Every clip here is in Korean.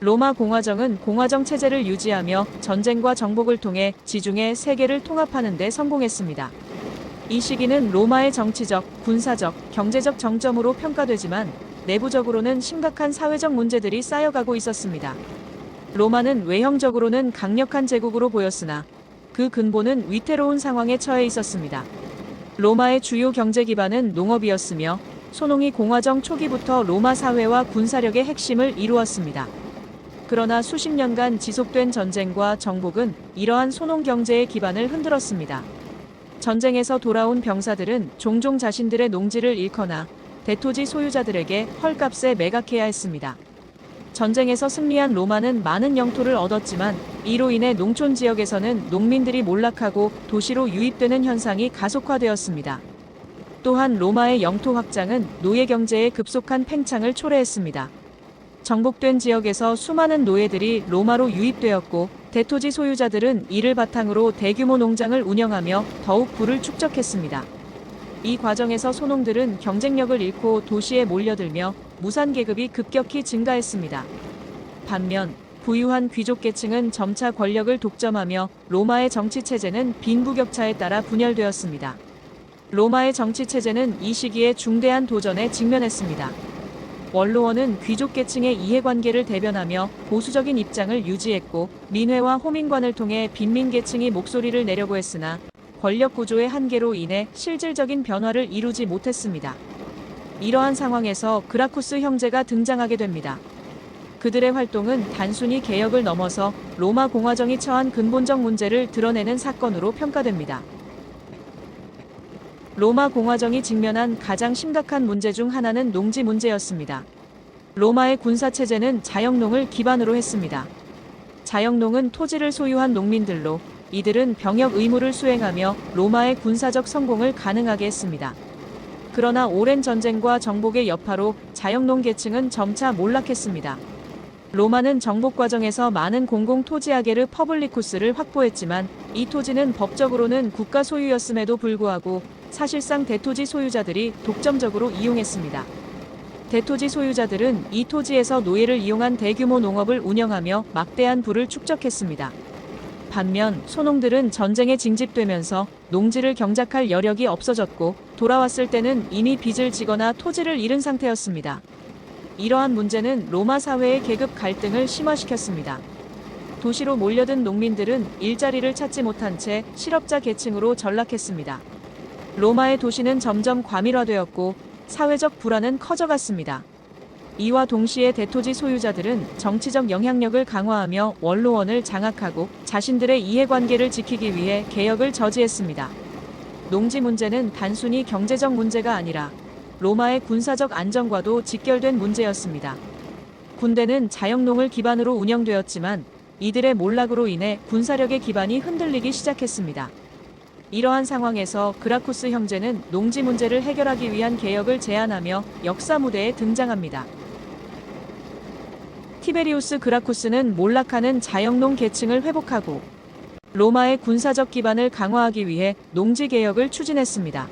로마 공화정은 공화정 체제를 유지하며 전쟁과 정복을 통해 지중해 세계를 통합하는 데 성공했습니다. 이 시기는 로마의 정치적, 군사적, 경제적 정점으로 평가되지만 내부적으로는 심각한 사회적 문제들이 쌓여가고 있었습니다. 로마는 외형적으로는 강력한 제국으로 보였으나 그 근본은 위태로운 상황에 처해 있었습니다. 로마의 주요 경제 기반은 농업이었으며 소농이 공화정 초기부터 로마 사회와 군사력의 핵심을 이루었습니다. 그러나 수십 년간 지속된 전쟁과 정복은 이러한 소농 경제의 기반을 흔들었습니다. 전쟁에서 돌아온 병사들은 종종 자신들의 농지를 잃거나 대토지 소유자들에게 헐값에 매각해야 했습니다. 전쟁에서 승리한 로마는 많은 영토를 얻었지만 이로 인해 농촌 지역에서는 농민들이 몰락하고 도시로 유입되는 현상이 가속화되었습니다. 또한 로마의 영토 확장은 노예 경제의 급속한 팽창을 초래했습니다. 정복된 지역에서 수많은 노예들이 로마로 유입되었고 대토지 소유자들은 이를 바탕으로 대규모 농장을 운영하며 더욱 부를 축적했습니다. 이 과정에서 소농들은 경쟁력을 잃고 도시에 몰려들며 무산계급이 급격히 증가했습니다. 반면 부유한 귀족계층은 점차 권력을 독점하며 로마의 정치체제는 빈부격차에 따라 분열되었습니다. 로마의 정치체제는 이 시기에 중대한 도전에 직면했습니다. 원로원은 귀족계층의 이해관계를 대변하며 보수적인 입장을 유지했고 민회와 호민관을 통해 빈민계층이 목소리를 내려고 했으나 권력구조의 한계로 인해 실질적인 변화를 이루지 못했습니다. 이러한 상황에서 그라쿠스 형제가 등장하게 됩니다. 그들의 활동은 단순히 개혁을 넘어서 로마 공화정이 처한 근본적 문제를 드러내는 사건으로 평가됩니다. 로마 공화정이 직면한 가장 심각한 문제 중 하나는 농지 문제였습니다. 로마의 군사체제는 자영농을 기반으로 했습니다. 자영농은 토지를 소유한 농민들로 이들은 병역 의무를 수행하며 로마의 군사적 성공을 가능하게 했습니다. 그러나 오랜 전쟁과 정복의 여파로 자영농 계층은 점차 몰락했습니다. 로마는 정복 과정에서 많은 공공토지아게르 퍼블리쿠스를 확보했지만 이 토지는 법적으로는 국가 소유였음에도 불구하고 사실상 대토지 소유자들이 독점적으로 이용했습니다. 대토지 소유자들은 이 토지에서 노예를 이용한 대규모 농업을 운영하며 막대한 부를 축적했습니다. 반면 소농들은 전쟁에 징집되면서 농지를 경작할 여력이 없어졌고 돌아왔을 때는 이미 빚을 지거나 토지를 잃은 상태였습니다. 이러한 문제는 로마 사회의 계급 갈등을 심화시켰습니다. 도시로 몰려든 농민들은 일자리를 찾지 못한 채 실업자 계층으로 전락했습니다. 로마의 도시는 점점 과밀화되었고 사회적 불안은 커져갔습니다. 이와 동시에 대토지 소유자들은 정치적 영향력을 강화하며 원로원을 장악하고 자신들의 이해관계를 지키기 위해 개혁을 저지했습니다. 농지 문제는 단순히 경제적 문제가 아니라 로마의 군사적 안정과도 직결된 문제였습니다. 군대는 자영농을 기반으로 운영되었지만 이들의 몰락으로 인해 군사력의 기반이 흔들리기 시작했습니다. 이러한 상황에서 그라쿠스 형제는 농지 문제를 해결하기 위한 개혁을 제안하며 역사 무대에 등장합니다. 티베리우스 그라쿠스는 몰락하는 자영농 계층을 회복하고 로마의 군사적 기반을 강화하기 위해 농지 개혁을 추진했습니다.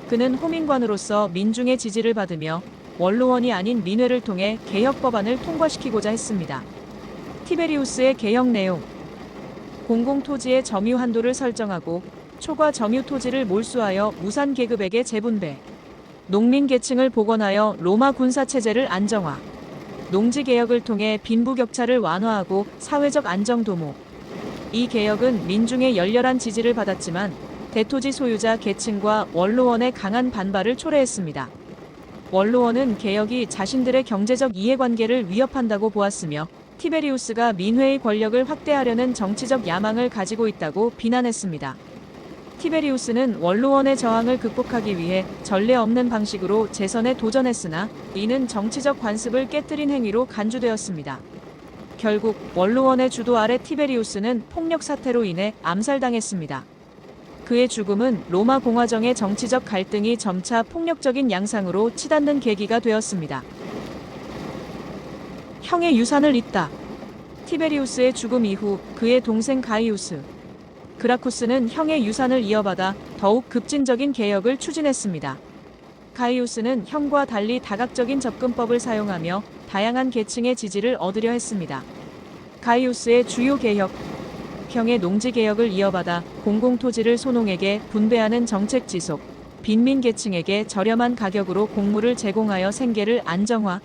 그는 호민관으로서 민중의 지지를 받으며 원로원이 아닌 민회를 통해 개혁 법안을 통과시키고자 했습니다. 티베리우스의 개혁 내용: 공공토지의 점유 한도를 설정하고 초과 점유 토지를 몰수하여 무산 계급에게 재분배, 농민 계층을 복원하여 로마 군사 체제를 안정화, 농지 개혁을 통해 빈부격차를 완화하고 사회적 안정 도모. 이 개혁은 민중의 열렬한 지지를 받았지만 대토지 소유자 계층과 원로원의 강한 반발을 초래했습니다. 원로원은 개혁이 자신들의 경제적 이해관계를 위협한다고 보았으며 티베리우스가 민회의 권력을 확대하려는 정치적 야망을 가지고 있다고 비난했습니다. 티베리우스는 원로원의 저항을 극복하기 위해 전례 없는 방식으로 재선에 도전했으나 이는 정치적 관습을 깨뜨린 행위로 간주되었습니다. 결국 원로원의 주도 아래 티베리우스는 폭력 사태로 인해 암살당했습니다. 그의 죽음은 로마 공화정의 정치적 갈등이 점차 폭력적인 양상으로 치닫는 계기가 되었습니다. 형의 유산을 잇다. 티베리우스의 죽음 이후 그의 동생 가이우스 그라쿠스는 형의 유산을 이어받아 더욱 급진적인 개혁을 추진했습니다. 가이우스는 형과 달리 다각적인 접근법을 사용하며 다양한 계층의 지지를 얻으려 했습니다. 가이우스의 주요 개혁, 형의 농지 개혁을 이어받아 공공토지를 소농에게 분배하는 정책 지속, 빈민 계층에게 저렴한 가격으로 곡물을 제공하여 생계를 안정화,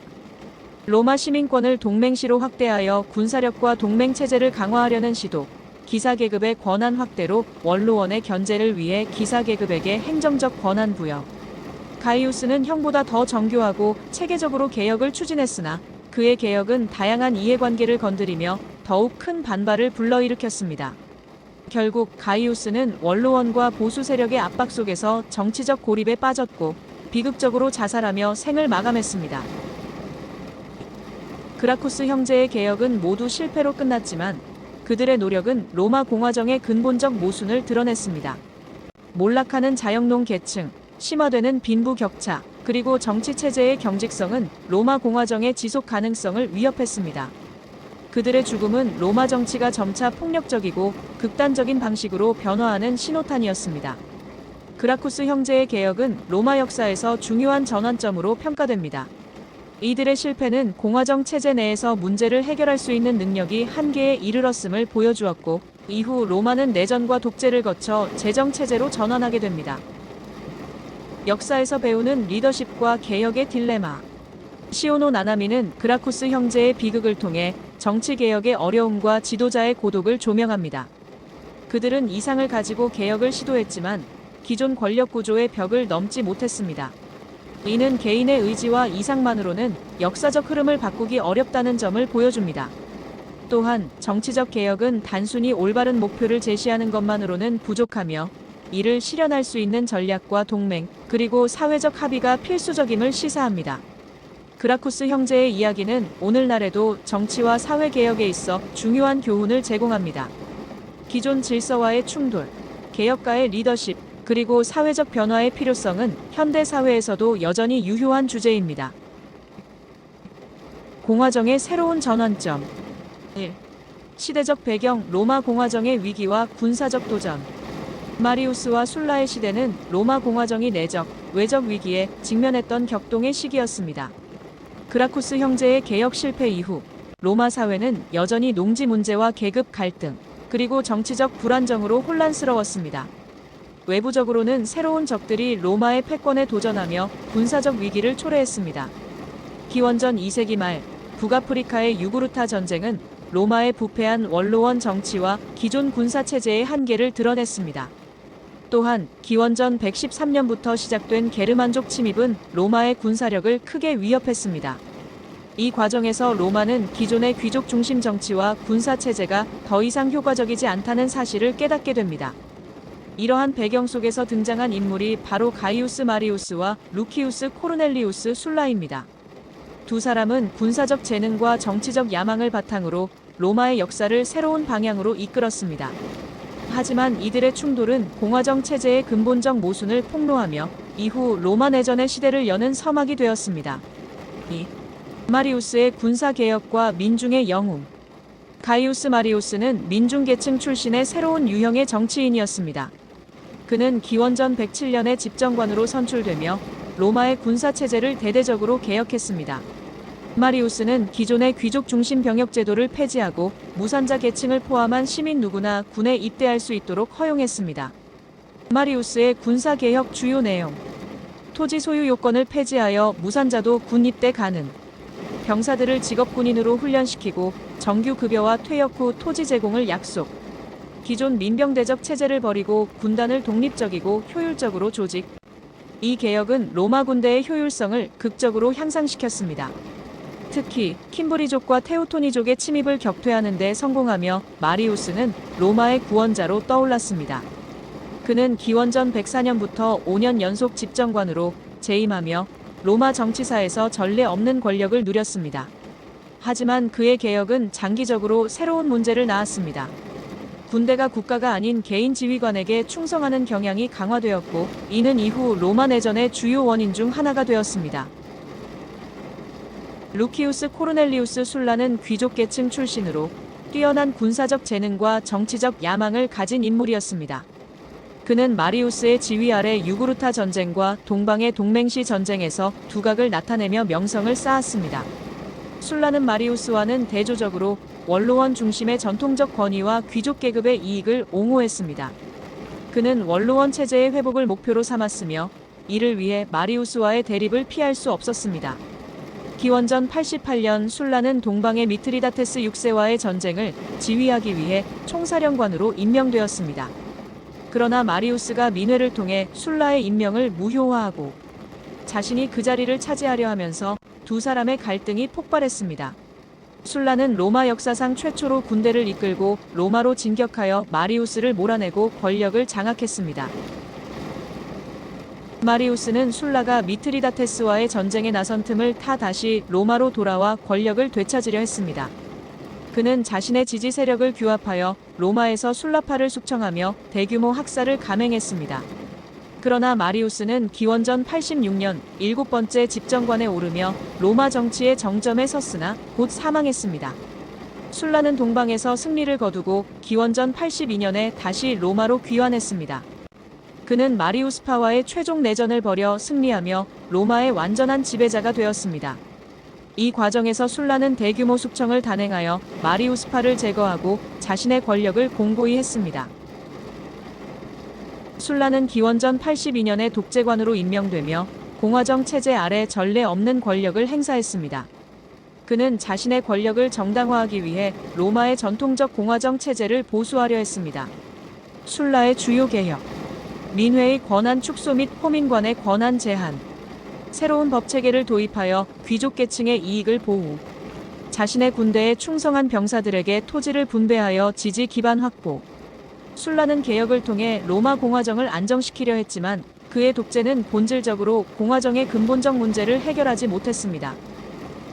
로마 시민권을 동맹시로 확대하여 군사력과 동맹체제를 강화하려는 시도, 기사계급의 권한 확대로 원로원의 견제를 위해 기사계급에게 행정적 권한 부여. 가이우스는 형보다 더 정교하고 체계적으로 개혁을 추진했으나 그의 개혁은 다양한 이해관계를 건드리며 더욱 큰 반발을 불러일으켰습니다. 결국 가이우스는 원로원과 보수 세력의 압박 속에서 정치적 고립에 빠졌고 비극적으로 자살하며 생을 마감했습니다. 그라쿠스 형제의 개혁은 모두 실패로 끝났지만 그들의 노력은 로마 공화정의 근본적 모순을 드러냈습니다. 몰락하는 자영농 계층, 심화되는 빈부 격차, 그리고 정치 체제의 경직성은 로마 공화정의 지속 가능성을 위협했습니다. 그들의 죽음은 로마 정치가 점차 폭력적이고 극단적인 방식으로 변화하는 신호탄이었습니다. 그라쿠스 형제의 개혁은 로마 역사에서 중요한 전환점으로 평가됩니다. 이들의 실패는 공화정 체제 내에서 문제를 해결할 수 있는 능력이 한계에 이르렀음을 보여주었고, 이후 로마는 내전과 독재를 거쳐 재정 체제로 전환하게 됩니다. 역사에서 배우는 리더십과 개혁의 딜레마. 시오노 나나미는 그라쿠스 형제의 비극을 통해 정치 개혁의 어려움과 지도자의 고독을 조명합니다. 그들은 이상을 가지고 개혁을 시도했지만 기존 권력 구조의 벽을 넘지 못했습니다. 이는 개인의 의지와 이상만으로는 역사적 흐름을 바꾸기 어렵다는 점을 보여줍니다. 또한 정치적 개혁은 단순히 올바른 목표를 제시하는 것만으로는 부족하며 이를 실현할 수 있는 전략과 동맹, 그리고 사회적 합의가 필수적임을 시사합니다. 그라쿠스 형제의 이야기는 오늘날에도 정치와 사회 개혁에 있어 중요한 교훈을 제공합니다. 기존 질서와의 충돌, 개혁가의 리더십, 그리고 사회적 변화의 필요성은 현대 사회에서도 여전히 유효한 주제입니다. 공화정의 새로운 전환점. 1. 시대적 배경 로마 공화정의 위기와 군사적 도전. 마리우스와 술라의 시대는 로마 공화정이 내적, 외적 위기에 직면했던 격동의 시기였습니다. 그라쿠스 형제의 개혁 실패 이후 로마 사회는 여전히 농지 문제와 계급 갈등, 그리고 정치적 불안정으로 혼란스러웠습니다. 외부적으로는 새로운 적들이 로마의 패권에 도전하며 군사적 위기를 초래했습니다. 기원전 2세기 말 북아프리카의 유구르타 전쟁은 로마의 부패한 원로원 정치와 기존 군사체제의 한계를 드러냈습니다. 또한 기원전 113년부터 시작된 게르만족 침입은 로마의 군사력을 크게 위협했습니다. 이 과정에서 로마는 기존의 귀족 중심 정치와 군사체제가 더 이상 효과적이지 않다는 사실을 깨닫게 됩니다. 이러한 배경 속에서 등장한 인물이 바로 가이우스 마리우스와 루키우스 코르넬리우스 술라입니다. 두 사람은 군사적 재능과 정치적 야망을 바탕으로 로마의 역사를 새로운 방향으로 이끌었습니다. 하지만 이들의 충돌은 공화정 체제의 근본적 모순을 폭로하며 이후 로마 내전의 시대를 여는 서막이 되었습니다. 2. 마리우스의 군사개혁과 민중의 영웅. 가이우스 마리우스는 민중계층 출신의 새로운 유형의 정치인이었습니다. 그는 기원전 107년에 집정관으로 선출되며 로마의 군사체제를 대대적으로 개혁했습니다. 마리우스는 기존의 귀족 중심 병역 제도를 폐지하고 무산자 계층을 포함한 시민 누구나 군에 입대할 수 있도록 허용했습니다. 마리우스의 군사개혁 주요 내용. 토지 소유 요건을 폐지하여 무산자도 군 입대 가능. 병사들을 직업군인으로 훈련시키고 정규 급여와 퇴역 후 토지 제공을 약속. 기존 민병대적 체제를 버리고 군단을 독립적이고 효율적으로 조직. 이 개혁은 로마 군대의 효율성을 극적으로 향상시켰습니다. 특히 킴브리족과 테우토니족의 침입을 격퇴하는 데 성공하며 마리우스는 로마의 구원자로 떠올랐습니다. 그는 기원전 104년부터 5년 연속 집정관으로 재임하며 로마 정치사에서 전례 없는 권력을 누렸습니다. 하지만 그의 개혁은 장기적으로 새로운 문제를 낳았습니다. 군대가 국가가 아닌 개인 지휘관에게 충성하는 경향이 강화되었고, 이는 이후 로마 내전의 주요 원인 중 하나가 되었습니다. 루키우스 코르넬리우스 술라는 귀족계층 출신으로 뛰어난 군사적 재능과 정치적 야망을 가진 인물이었습니다. 그는 마리우스의 지휘 아래 유구르타 전쟁과 동방의 동맹시 전쟁에서 두각을 나타내며 명성을 쌓았습니다. 술라는 마리우스와는 대조적으로 원로원 중심의 전통적 권위와 귀족 계급의 이익을 옹호했습니다. 그는 원로원 체제의 회복을 목표로 삼았으며 이를 위해 마리우스와의 대립을 피할 수 없었습니다. 기원전 88년 술라는 동방의 미트리다테스 6세와의 전쟁을 지휘하기 위해 총사령관으로 임명되었습니다. 그러나 마리우스가 민회를 통해 술라의 임명을 무효화하고 자신이 그 자리를 차지하려 하면서 두 사람의 갈등이 폭발했습니다. 술라는 로마 역사상 최초로 군대를 이끌고 로마로 진격하여 마리우스를 몰아내고 권력을 장악했습니다. 마리우스는 술라가 미트리다테스와의 전쟁에 나선 틈을 타 다시 로마로 돌아와 권력을 되찾으려 했습니다. 그는 자신의 지지 세력을 규합하여 로마에서 술라파를 숙청하며 대규모 학살을 감행했습니다. 그러나 마리우스는 기원전 86년 7번째 집정관에 오르며 로마 정치의 정점에 섰으나 곧 사망했습니다. 술라는 동방에서 승리를 거두고 기원전 82년에 다시 로마로 귀환했습니다. 그는 마리우스파와의 최종 내전을 벌여 승리하며 로마의 완전한 지배자가 되었습니다. 이 과정에서 술라는 대규모 숙청을 단행하여 마리우스파를 제거하고 자신의 권력을 공고히 했습니다. 술라는 기원전 82년에 독재관으로 임명되며 공화정 체제 아래 전례 없는 권력을 행사했습니다. 그는 자신의 권력을 정당화하기 위해 로마의 전통적 공화정 체제를 보수하려 했습니다. 술라의 주요 개혁: 민회의 권한 축소 및 호민관의 권한 제한, 새로운 법체계를 도입하여 귀족계층의 이익을 보호, 자신의 군대에 충성한 병사들에게 토지를 분배하여 지지 기반 확보. 술라는 개혁을 통해 로마 공화정을 안정시키려 했지만 그의 독재는 본질적으로 공화정의 근본적 문제를 해결하지 못했습니다.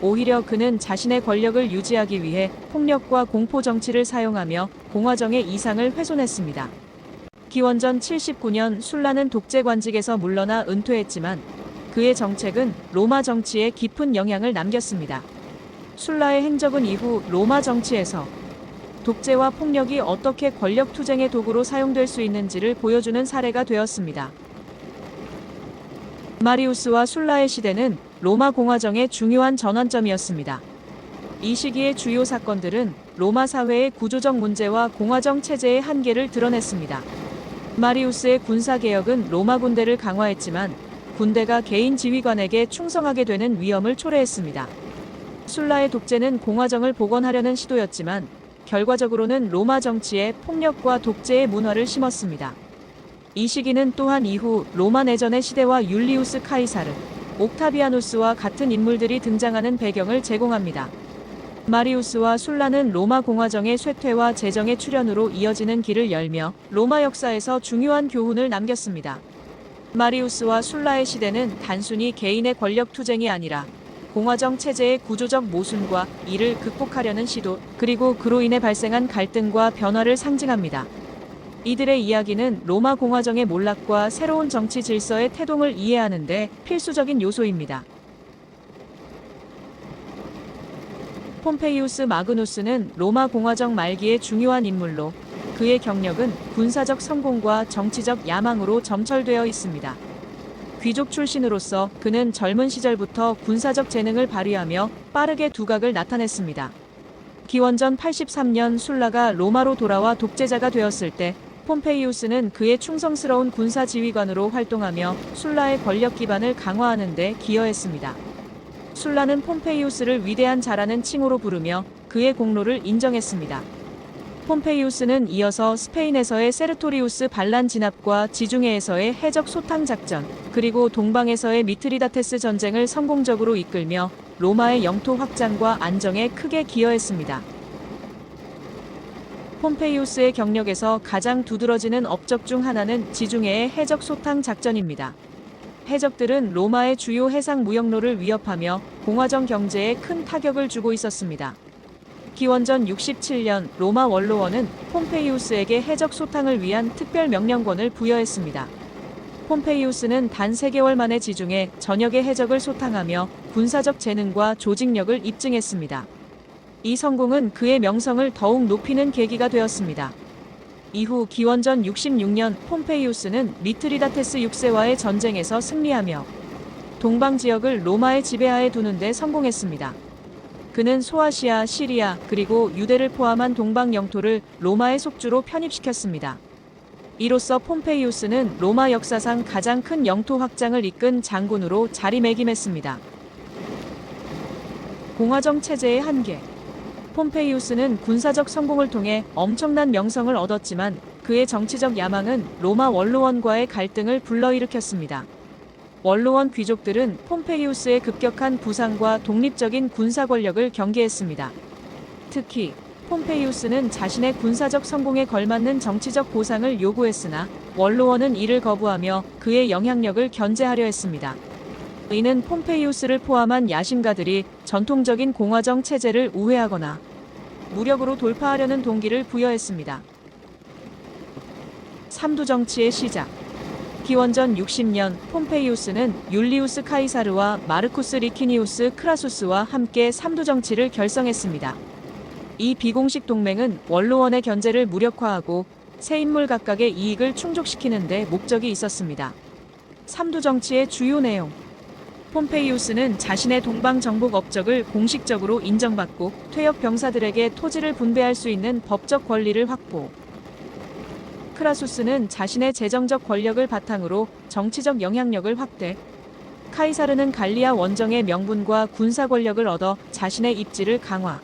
오히려 그는 자신의 권력을 유지하기 위해 폭력과 공포 정치를 사용하며 공화정의 이상을 훼손했습니다. 기원전 79년 술라는 독재관직에서 물러나 은퇴했지만 그의 정책은 로마 정치에 깊은 영향을 남겼습니다. 술라의 행적은 이후 로마 정치에서 독재와 폭력이 어떻게 권력 투쟁의 도구로 사용될 수 있는지를 보여주는 사례가 되었습니다. 마리우스와 술라의 시대는 로마 공화정의 중요한 전환점이었습니다. 이 시기의 주요 사건들은 로마 사회의 구조적 문제와 공화정 체제의 한계를 드러냈습니다. 마리우스의 군사개혁은 로마 군대를 강화했지만 군대가 개인 지휘관에게 충성하게 되는 위험을 초래했습니다. 술라의 독재는 공화정을 복원하려는 시도였지만 결과적으로는 로마 정치에 폭력과 독재의 문화를 심었습니다. 이 시기는 또한 이후 로마 내전의 시대와 율리우스 카이사르, 옥타비아누스와 같은 인물들이 등장하는 배경을 제공합니다. 마리우스와 술라는 로마 공화정의 쇠퇴와 재정의 출현으로 이어지는 길을 열며 로마 역사에서 중요한 교훈을 남겼습니다. 마리우스와 술라의 시대는 단순히 개인의 권력 투쟁이 아니라 공화정 체제의 구조적 모순과 이를 극복하려는 시도, 그리고 그로 인해 발생한 갈등과 변화를 상징합니다. 이들의 이야기는 로마 공화정의 몰락과 새로운 정치 질서의 태동을 이해하는 데 필수적인 요소입니다. 폼페이우스 마그누스는 로마 공화정 말기의 중요한 인물로 그의 경력은 군사적 성공과 정치적 야망으로 점철되어 있습니다. 귀족 출신으로서 그는 젊은 시절부터 군사적 재능을 발휘하며 빠르게 두각을 나타냈습니다. 기원전 83년 술라가 로마로 돌아와 독재자가 되었을 때 폼페이우스는 그의 충성스러운 군사 지휘관으로 활동하며 술라의 권력 기반을 강화하는 데 기여했습니다. 술라는 폼페이우스를 위대한 자라는 칭호로 부르며 그의 공로를 인정했습니다. 폼페이우스는 이어서 스페인에서의 세르토리우스 반란 진압과 지중해에서의 해적 소탕 작전, 그리고 동방에서의 미트리다테스 전쟁을 성공적으로 이끌며 로마의 영토 확장과 안정에 크게 기여했습니다. 폼페이우스의 경력에서 가장 두드러지는 업적 중 하나는 지중해의 해적 소탕 작전입니다. 해적들은 로마의 주요 해상 무역로를 위협하며 공화정 경제에 큰 타격을 주고 있었습니다. 기원전 67년 로마 원로원은 폼페이우스에게 해적 소탕을 위한 특별 명령권을 부여했습니다. 폼페이우스는 단 3개월 만에 지중해 전역의 해적을 소탕하며 군사적 재능과 조직력을 입증했습니다. 이 성공은 그의 명성을 더욱 높이는 계기가 되었습니다. 이후 기원전 66년 폼페이우스는 미트리다테스 6세와의 전쟁에서 승리하며 동방 지역을 로마의 지배하에 두는 데 성공했습니다. 그는 소아시아, 시리아, 그리고 유대를 포함한 동방 영토를 로마의 속주로 편입시켰습니다. 이로써 폼페이우스는 로마 역사상 가장 큰 영토 확장을 이끈 장군으로 자리매김했습니다. 공화정 체제의 한계. 폼페이우스는 군사적 성공을 통해 엄청난 명성을 얻었지만 그의 정치적 야망은 로마 원로원과의 갈등을 불러일으켰습니다. 원로원 귀족들은 폼페이우스의 급격한 부상과 독립적인 군사 권력을 경계했습니다. 특히 폼페이우스는 자신의 군사적 성공에 걸맞는 정치적 보상을 요구했으나 원로원은 이를 거부하며 그의 영향력을 견제하려 했습니다. 이는 폼페이우스를 포함한 야심가들이 전통적인 공화정 체제를 우회하거나 무력으로 돌파하려는 동기를 부여했습니다. 삼두 정치의 시작. 기원전 60년 폼페이우스는 율리우스 카이사르와 마르쿠스 리키니우스 크라수스와 함께 삼두 정치를 결성했습니다. 이 비공식 동맹은 원로원의 견제를 무력화하고 세 인물 각각의 이익을 충족시키는 데 목적이 있었습니다. 삼두 정치의 주요 내용. 폼페이우스는 자신의 동방 정복 업적을 공식적으로 인정받고 퇴역 병사들에게 토지를 분배할 수 있는 법적 권리를 확보. 크라수스는 자신의 재정적 권력을 바탕으로 정치적 영향력을 확대. 카이사르는 갈리아 원정의 명분과 군사 권력을 얻어 자신의 입지를 강화.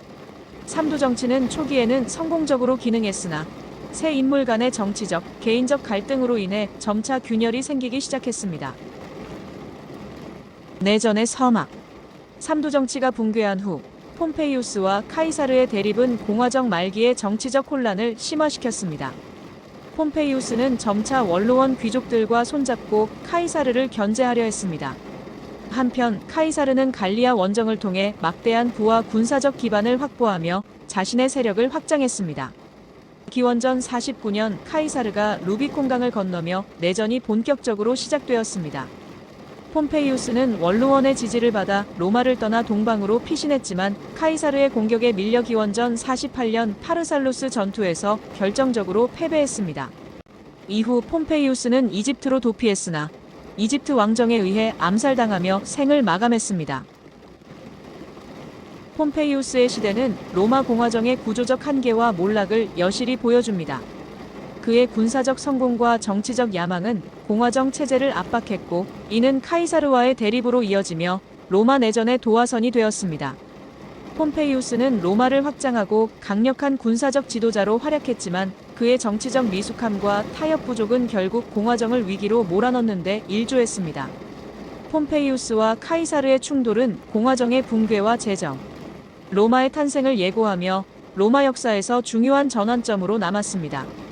삼두 정치는 초기에는 성공적으로 기능했으나 세 인물 간의 정치적, 개인적 갈등으로 인해 점차 균열이 생기기 시작했습니다. 내전의 서막. 삼두 정치가 붕괴한 후 폼페이우스와 카이사르의 대립은 공화정 말기의 정치적 혼란을 심화시켰습니다. 폼페이우스는 점차 원로원 귀족들과 손잡고 카이사르를 견제하려 했습니다. 한편 카이사르는 갈리아 원정을 통해 막대한 부와 군사적 기반을 확보하며 자신의 세력을 확장했습니다. 기원전 49년 카이사르가 루비콘강을 건너며 내전이 본격적으로 시작되었습니다. 폼페이우스는 원로원의 지지를 받아 로마를 떠나 동방으로 피신했지만 카이사르의 공격에 밀려 기원전 48년 파르살루스 전투에서 결정적으로 패배했습니다. 이후 폼페이우스는 이집트로 도피했으나 이집트 왕정에 의해 암살당하며 생을 마감했습니다. 폼페이우스의 시대는 로마 공화정의 구조적 한계와 몰락을 여실히 보여줍니다. 그의 군사적 성공과 정치적 야망은 공화정 체제를 압박했고 이는 카이사르와의 대립으로 이어지며 로마 내전의 도화선이 되었습니다. 폼페이우스는 로마를 확장하고 강력한 군사적 지도자로 활약했지만 그의 정치적 미숙함과 타협 부족은 결국 공화정을 위기로 몰아넣는 데 일조했습니다. 폼페이우스와 카이사르의 충돌은 공화정의 붕괴와 재정, 로마의 탄생을 예고하며 로마 역사에서 중요한 전환점으로 남았습니다.